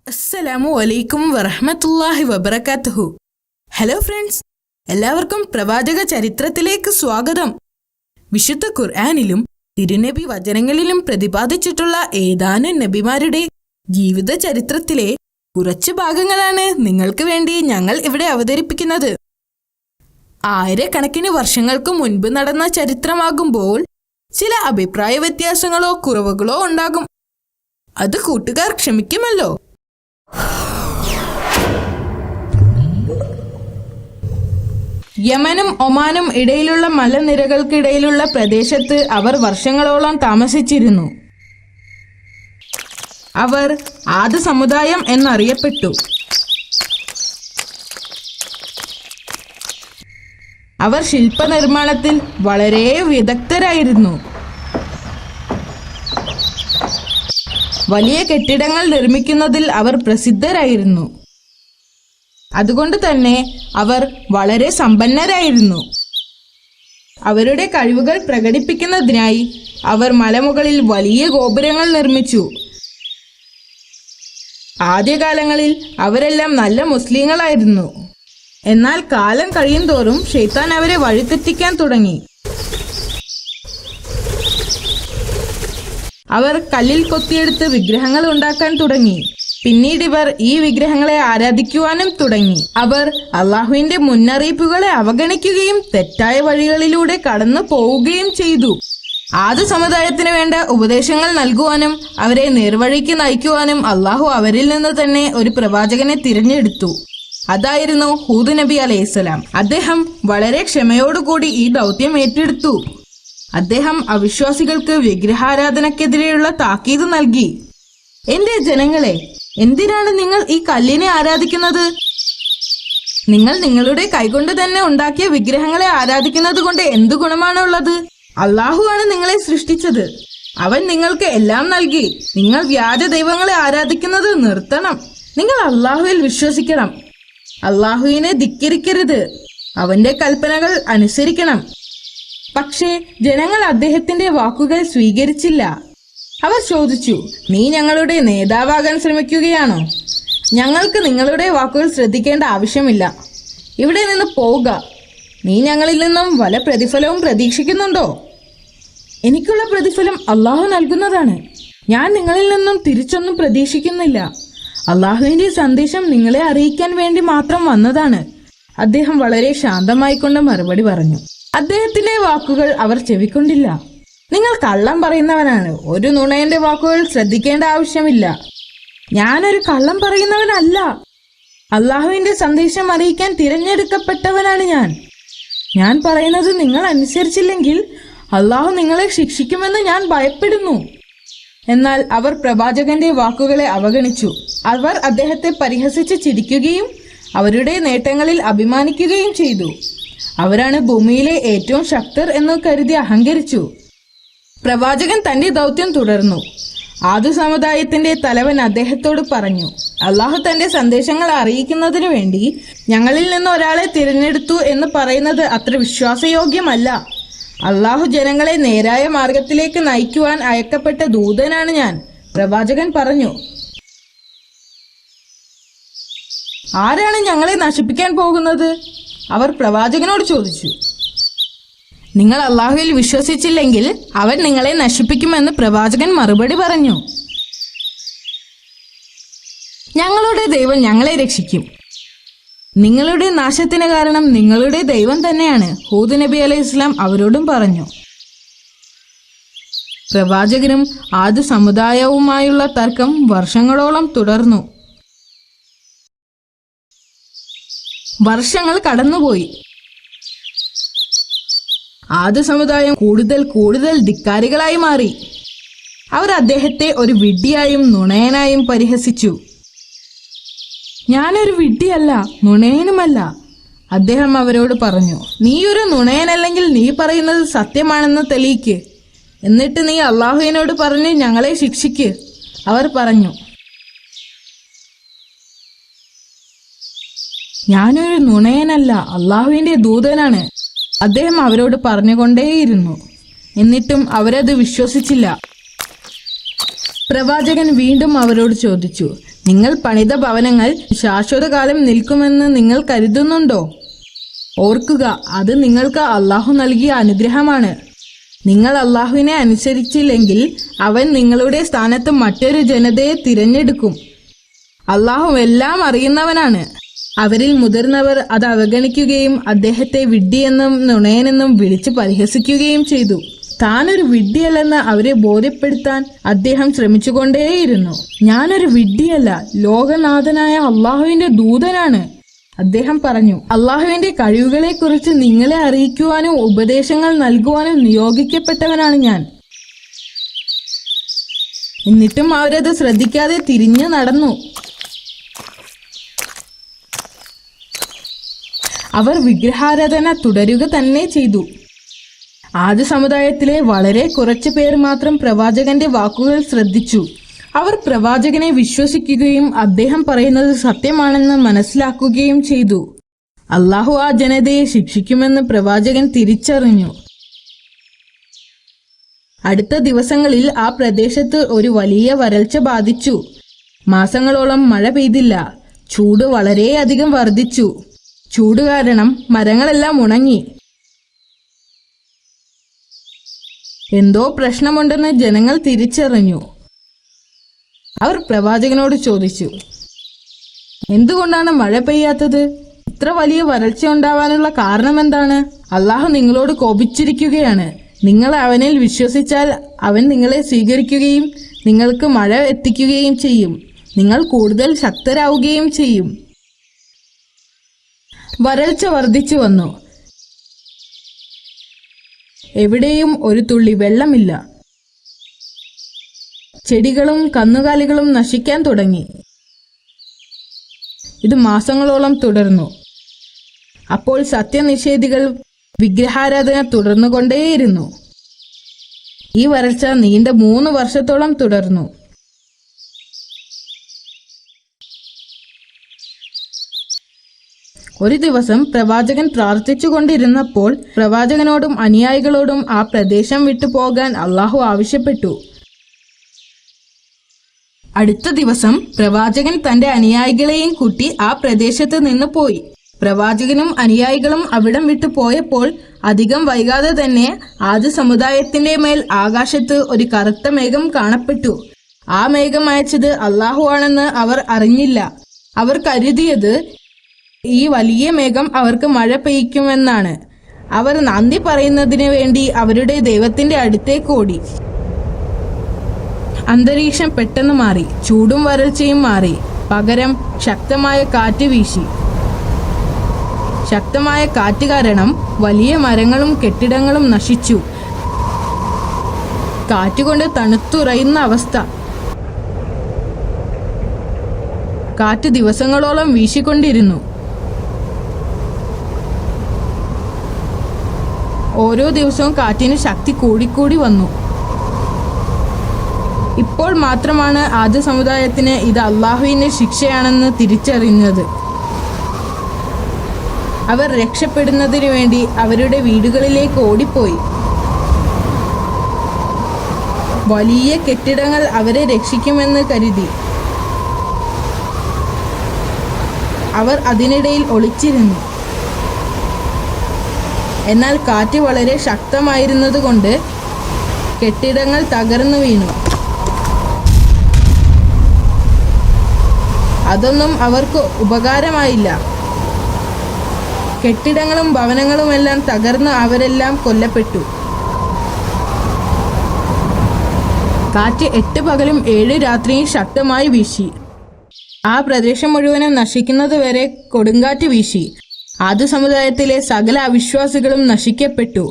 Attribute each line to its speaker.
Speaker 1: അസ്സലാമു അലൈക്കും വറഹ്മത്തുള്ളാഹി വബറകാതുഹു. ഹലോ ഫ്രണ്ട്സ്, എല്ലാവർക്കും പ്രവാചക ചരിത്രത്തിലേക്ക് സ്വാഗതം. വിശുദ്ധ ഖുർആനിലും തിരുനബി വചനങ്ങളിലും പ്രതിപാദിച്ചിട്ടുള്ള ഏതാനും നബിമാരുടെ ജീവിത ചരിത്രത്തിലെ കുറച്ച് ഭാഗങ്ങളാണ് നിങ്ങൾക്ക് വേണ്ടി ഞങ്ങൾ ഇവിടെ അവതരിപ്പിക്കുന്നത്. ആയിരക്കണക്കിന് വർഷങ്ങൾക്ക് മുൻപ് നടന്ന ചരിത്രമാകുമ്പോൾ ചില അഭിപ്രായ വ്യത്യാസങ്ങളോ കുറവുകളോ ഉണ്ടാകും. അത് കൂട്ടുകാർ ക്ഷമിക്കുമല്ലോ. യമനും ഒമാനും ഇടയിലുള്ള മലനിരകൾക്കിടയിലുള്ള പ്രദേശത്ത് അവർ വർഷങ്ങളോളം താമസിച്ചിരുന്നു. അവർ ആദ് സമുദായം എന്നറിയപ്പെട്ടു. അവർ ശില്പനിർമ്മാണത്തിൽ വളരെ വിദഗ്ധരായിരുന്നു. വലിയ കെട്ടിടങ്ങൾ നിർമ്മിക്കുന്നതിൽ അവർ പ്രസിദ്ധരായിരുന്നു. അതുകൊണ്ട് തന്നെ അവർ വളരെ സമ്പന്നരായിരുന്നു. അവരുടെ കഴിവുകൾ പ്രകടിപ്പിക്കുന്നതിനായി അവർ മലമുകളിൽ വലിയ ഗോപുരങ്ങൾ നിർമ്മിച്ചു. ആദ്യകാലങ്ങളിൽ അവരെല്ലാം നല്ല മുസ്ലിങ്ങളായിരുന്നു. എന്നാൽ കാലം കഴിയുന്തോറും ശൈത്താൻ അവരെ വഴിതെറ്റിക്കാൻ തുടങ്ങി. അവർ കല്ലിൽ കൊത്തിയെടുത്ത് വിഗ്രഹങ്ങൾ ഉണ്ടാക്കാൻ തുടങ്ങി. പിന്നീട് ഇവർ ഈ വിഗ്രഹങ്ങളെ ആരാധിക്കുവാനും തുടങ്ങി. അവർ അള്ളാഹുവിന്റെ മുന്നറിയിപ്പുകളെ അവഗണിക്കുകയും തെറ്റായ വഴികളിലൂടെ കടന്നു പോവുകയും ചെയ്തു. ആദ് സമുദായത്തിന് വേണ്ട ഉപദേശങ്ങൾ നൽകുവാനും അവരെ നേർവഴിക്ക് നയിക്കുവാനും അള്ളാഹു അവരിൽ നിന്ന് തന്നെ ഒരു പ്രവാചകനെ തിരഞ്ഞെടുത്തു. അതായിരുന്നു ഹൂദ് നബി അലൈഹിസ്സലാം. അദ്ദേഹം വളരെ ക്ഷമയോടുകൂടി ഈ ദൗത്യം ഏറ്റെടുത്തു. അദ്ദേഹം അവിശ്വാസികൾക്ക് വിഗ്രഹാരാധനക്കെതിരെയുള്ള താക്കീത് നൽകി. എന്റെ ജനങ്ങളെ, എന്തിനാണ് നിങ്ങൾ ഈ കല്ലിനെ ആരാധിക്കുന്നത്? നിങ്ങൾ നിങ്ങളുടെ കൈകൊണ്ട് തന്നെ ഉണ്ടാക്കിയ വിഗ്രഹങ്ങളെ ആരാധിക്കുന്നത് കൊണ്ട് എന്തു ഗുണമാണുള്ളത്? അള്ളാഹു ആണ് നിങ്ങളെ സൃഷ്ടിച്ചത്. അവൻ നിങ്ങൾക്ക് എല്ലാം നൽകി. നിങ്ങൾ വ്യാജ ദൈവങ്ങളെ ആരാധിക്കുന്നത് നിർത്തണം. നിങ്ങൾ അള്ളാഹുവിൽ വിശ്വസിക്കണം. അള്ളാഹുവിനെ ധിക്കരിക്കരുത്. അവന്റെ കൽപ്പനകൾ അനുസരിക്കണം. പക്ഷേ ജനങ്ങൾ അദ്ദേഹത്തിന്റെ വാക്കുകൾ സ്വീകരിച്ചില്ല. അവർ ചോദിച്ചു, നീ ഞങ്ങളുടെ നേതാവാകാൻ ശ്രമിക്കുകയാണോ? ഞങ്ങൾക്ക് നിങ്ങളുടെ വാക്കുകൾ ശ്രദ്ധിക്കേണ്ട ആവശ്യമില്ല. ഇവിടെ നിന്ന് പോവുക. നീ ഞങ്ങളിൽ നിന്നും വല്ല പ്രതിഫലവും പ്രതീക്ഷിക്കുന്നുണ്ടോ? എനിക്കുള്ള പ്രതിഫലം അള്ളാഹു നൽകുന്നതാണ്. ഞാൻ നിങ്ങളിൽ നിന്നും തിരിച്ചൊന്നും പ്രതീക്ഷിക്കുന്നില്ല. അള്ളാഹുവിന്റെ സന്ദേശം നിങ്ങളെ അറിയിക്കാൻ വേണ്ടി മാത്രം വന്നതാണ്. അദ്ദേഹം വളരെ ശാന്തമായിക്കൊണ്ട് മറുപടി പറഞ്ഞു. അദ്ദേഹത്തിന്റെ വാക്കുകൾ അവർ ചെവിക്കൊണ്ടില്ല. നിങ്ങൾ കള്ളം പറയുന്നവനാണ്. ഒരു നുണയന്റെ വാക്കുകൾ ശ്രദ്ധിക്കേണ്ട ആവശ്യമില്ല. ഞാനൊരു കള്ളം പറയുന്നവനല്ല. അള്ളാഹുവിന്റെ സന്ദേശം അറിയിക്കാൻ തിരഞ്ഞെടുക്കപ്പെട്ടവനാണ് ഞാൻ. ഞാൻ പറയുന്നത് നിങ്ങൾ അനുസരിച്ചില്ലെങ്കിൽ അള്ളാഹു നിങ്ങളെ ശിക്ഷിക്കുമെന്ന് ഞാൻ ഭയപ്പെടുന്നു. എന്നാൽ അവർ പ്രവാചകന്റെ വാക്കുകളെ അവഗണിച്ചു. അവർ അദ്ദേഹത്തെ പരിഹസിച്ച് ചിരിക്കുകയും അവരുടെ നേട്ടങ്ങളിൽ അഭിമാനിക്കുകയും ചെയ്തു. അവരാണ് ഭൂമിയിലെ ഏറ്റവും ശക്തർ എന്ന് കരുതി അഹങ്കരിച്ചു. പ്രവാചകൻ തന്റെ ദൗത്യം തുടർന്നു. ആദ് സമുദായത്തിന്റെ തലവൻ അദ്ദേഹത്തോട് പറഞ്ഞു, അള്ളാഹു തന്റെ സന്ദേശങ്ങൾ അറിയിക്കുന്നതിനു വേണ്ടി ഞങ്ങളിൽ നിന്ന് ഒരാളെ തിരഞ്ഞെടുത്തു എന്ന് പറയുന്നത് അത്ര വിശ്വാസയോഗ്യമല്ല. അള്ളാഹു ജനങ്ങളെ നേരായ മാർഗത്തിലേക്ക് നയിക്കുവാൻ അയക്കപ്പെട്ട ദൂതനാണ് ഞാൻ. പ്രവാചകൻ പറഞ്ഞു, ആരാണ് ഞങ്ങളെ നശിപ്പിക്കാൻ പോകുന്നത്? അവർ പ്രവാചകനോട് ചോദിച്ചു. നിങ്ങൾ അള്ളാഹുവിൽ വിശ്വസിച്ചില്ലെങ്കിൽ അവൻ നിങ്ങളെ നശിപ്പിക്കുമെന്ന് പ്രവാചകൻ മറുപടി പറഞ്ഞു. ഞങ്ങളുടെ ദൈവം ഞങ്ങളെ രക്ഷിക്കും. നിങ്ങളുടെ നാശത്തിന് കാരണം നിങ്ങളുടെ ദൈവം തന്നെയാണ്. ഹൂദ് നബി അലൈഹിസ്സലാം അവരോടും പറഞ്ഞു. പ്രവാചകനും ആദ് സമുദായവുമായുള്ള തർക്കം വർഷങ്ങളോളം തുടർന്നു. വർഷങ്ങൾ കടന്നുപോയി. ആദ് സമുദായം കൂടുതൽ ധിക്കാരികളായി മാറി. അവർ അദ്ദേഹത്തെ ഒരു വിഡ്ഢിയായും നുണയനായും പരിഹസിച്ചു. ഞാനൊരു വിഡ്ഢിയല്ല, നുണയനുമല്ല. അദ്ദേഹം അവരോട് പറഞ്ഞു, നീയൊരു നുണയനല്ലെങ്കിൽ നീ പറയുന്നത് സത്യമാണെന്ന് തെളിയിക്ക്. എന്നിട്ട് നീ അള്ളാഹുവിനോട് പറഞ്ഞ് ഞങ്ങളെ ശിക്ഷിക്ക്. അവർ പറഞ്ഞു, ഞാനൊരു നുണയനല്ല, അള്ളാഹുവിന്റെ ദൂതനാണ്. അദ്ദേഹം അവരോട് പറഞ്ഞുകൊണ്ടേയിരുന്നു. എന്നിട്ടും അവരത് വിശ്വസിച്ചില്ല. പ്രവാചകൻ വീണ്ടും അവരോട് ചോദിച്ചു, നിങ്ങൾ പണിത ഭവനങ്ങൾ ശാശ്വതകാലം നിൽക്കുമെന്ന് നിങ്ങൾ കരുതുന്നുണ്ടോ? ഓർക്കുക, അത് നിങ്ങൾക്ക് അള്ളാഹു നൽകിയ അനുഗ്രഹമാണ്. നിങ്ങൾ അള്ളാഹുവിനെ അനുസരിച്ചില്ലെങ്കിൽ അവൻ നിങ്ങളുടെ സ്ഥാനത്ത് മറ്റൊരു ജനതയെ തിരഞ്ഞെടുക്കും. അള്ളാഹു എല്ലാം അറിയുന്നവനാണ്. അവരിൽ മുതിർന്നവർ അത് അവഗണിക്കുകയും അദ്ദേഹത്തെ വിഡ്ഢിയെന്നും നുണയനെന്നും വിളിച്ച് പരിഹസിക്കുകയും ചെയ്തു. താനൊരു വിഡ്ഢിയല്ലെന്ന് അവരെ ബോധ്യപ്പെടുത്താൻ അദ്ദേഹം ശ്രമിച്ചുകൊണ്ടേയിരുന്നു. ഞാനൊരു വിഡ്ഢിയല്ല, ലോകനാഥനായ അള്ളാഹുവിന്റെ ദൂതനാണ്. അദ്ദേഹം പറഞ്ഞു, അള്ളാഹുവിന്റെ കഴിവുകളെക്കുറിച്ച് നിങ്ങളെ അറിയിക്കുവാനും ഉപദേശങ്ങൾ നൽകുവാനും നിയോഗിക്കപ്പെട്ടവനാണ് ഞാൻ. എന്നിട്ടും അവരത് ശ്രദ്ധിക്കാതെ തിരിഞ്ഞു നടന്നു. അവർ വിഗ്രഹാരാധന തുടരുക തന്നെ ചെയ്തു. ആദ്യ സമുദായത്തിലെ വളരെ കുറച്ചു പേർ മാത്രം പ്രവാചകന്റെ വാക്കുകൾ ശ്രദ്ധിച്ചു. അവർ പ്രവാചകനെ വിശ്വസിക്കുകയും അദ്ദേഹം പറയുന്നത് സത്യമാണെന്ന് മനസ്സിലാക്കുകയും ചെയ്തു. അള്ളാഹു ആ ജനതയെ ശിക്ഷിക്കുമെന്ന് പ്രവാചകൻ തിരിച്ചറിഞ്ഞു. അടുത്ത ദിവസങ്ങളിൽ ആ പ്രദേശത്ത് ഒരു വലിയ വരൾച്ച ബാധിച്ചു. മാസങ്ങളോളം മഴ പെയ്തില്ല. ചൂട് വളരെയധികം വർദ്ധിച്ചു. ചൂട് കാരണം മരങ്ങളെല്ലാം ഉണങ്ങി. എന്തോ പ്രശ്നമുണ്ടെന്ന് ജനങ്ങൾ തിരിച്ചറിഞ്ഞു. അവർ പ്രവാചകനോട് ചോദിച്ചു, എന്തുകൊണ്ടാണ് മഴ പെയ്യാത്തത്? ഇത്ര വലിയ വരൾച്ച ഉണ്ടാവാനുള്ള കാരണം എന്താണ്? അള്ളാഹു നിങ്ങളോട് കോപിച്ചിരിക്കുകയാണ്. നിങ്ങൾ അവനിൽ വിശ്വസിച്ചാൽ അവൻ നിങ്ങളെ സ്വീകരിക്കുകയും നിങ്ങൾക്ക് മഴ എത്തിക്കുകയും ചെയ്യും. നിങ്ങൾ കൂടുതൽ ശക്തരാവുകയും ചെയ്യും. വരൾച്ച വർദ്ധിച്ചു വന്നു. എവിടെയും ഒരു തുള്ളി വെള്ളമില്ല. ചെടികളും കന്നുകാലികളും നശിക്കാൻ തുടങ്ങി. ഇത് മാസങ്ങളോളം തുടർന്നു. അപ്പോൾ സത്യനിഷേധികൾ വിഗ്രഹാരാധന തുടർന്നുകൊണ്ടേയിരുന്നു. ഈ വരൾച്ച നീണ്ട 3 വർഷത്തോളം തുടർന്നു. ഒരു ദിവസം പ്രവാചകൻ പ്രാർത്ഥിച്ചുകൊണ്ടിരുന്നപ്പോൾ പ്രവാചകനോടും അനുയായികളോടും ആ പ്രദേശം വിട്ടു പോകാൻ അള്ളാഹു ആവശ്യപ്പെട്ടു. അടുത്ത ദിവസം പ്രവാചകൻ തന്റെ അനുയായികളെയും കൂട്ടി ആ പ്രദേശത്ത് നിന്ന് പോയി. പ്രവാചകനും അനുയായികളും അവിടം വിട്ടു പോയപ്പോൾ അധികം വൈകാതെ തന്നെ ആദ്യ സമുദായത്തിന്റെ മേൽ ആകാശത്ത് ഒരു കറുത്ത മേഘം കാണപ്പെട്ടു. ആ മേഘം അയച്ചത് അള്ളാഹു ആണെന്ന് അവർ അറിഞ്ഞില്ല. അവർ കരുതിയത് ഈ വലിയ മേഘം അവർക്ക് മഴ പെയ്യ്ക്കുമെന്നാണ്. അവർ നന്ദി പറയുന്നതിന് വേണ്ടി അവരുടെ ദൈവത്തിന്റെ അടുത്തേക്ക് ഓടി. അന്തരീക്ഷം പെട്ടെന്ന് മാറി. ചൂടും വരൾച്ചയും മാറി. പകരം ശക്തമായ കാറ്റ് വീശി. ശക്തമായ കാറ്റ് കാരണം വലിയ മരങ്ങളും കെട്ടിടങ്ങളും നശിച്ചു. കാറ്റുകൊണ്ട് തണുത്തുറയുന്ന അവസ്ഥ. കാറ്റ് ദിവസങ്ങളോളം വീശിക്കൊണ്ടിരുന്നു. ഓരോ ദിവസവും കാറ്റിന് ശക്തി കൂടിക്കൂടി വന്നു. ഇപ്പോൾ മാത്രമാണ് ആദ്യ സമുദായത്തിന് ഇത് അള്ളാഹുവിന്റെ ശിക്ഷയാണെന്ന് തിരിച്ചറിഞ്ഞത്. അവർ രക്ഷപ്പെടുന്നതിനു വേണ്ടി അവരുടെ വീടുകളിലേക്ക് ഓടിപ്പോയി. വലിയ കെട്ടിടങ്ങൾ അവരെ രക്ഷിക്കുമെന്ന് കരുതി. അവർ അതിനിടയിൽ ഒളിച്ചിരുന്നു. എന്നാൽ കാറ്റ് വളരെ ശക്തമായിരുന്നതുകൊണ്ട് കെട്ടിടങ്ങൾ തകർന്നു വീണു. അതൊന്നും അവർക്ക് ഉപകാരമായില്ല. കെട്ടിടങ്ങളും ഭവനങ്ങളുമെല്ലാം തകർന്ന് അവരെല്ലാം കൊല്ലപ്പെട്ടു. കാറ്റ് 8 പകലും 7 രാത്രിയും ശക്തമായി വീശി. ആ പ്രദേശം മുഴുവനും നശിക്കുന്നതുവരെ കൊടുങ്കാറ്റ് വീശി. ആദ്യ സമുദായത്തിലെ സകല അവിശ്വാസികളും നശിക്കപ്പെട്ടു.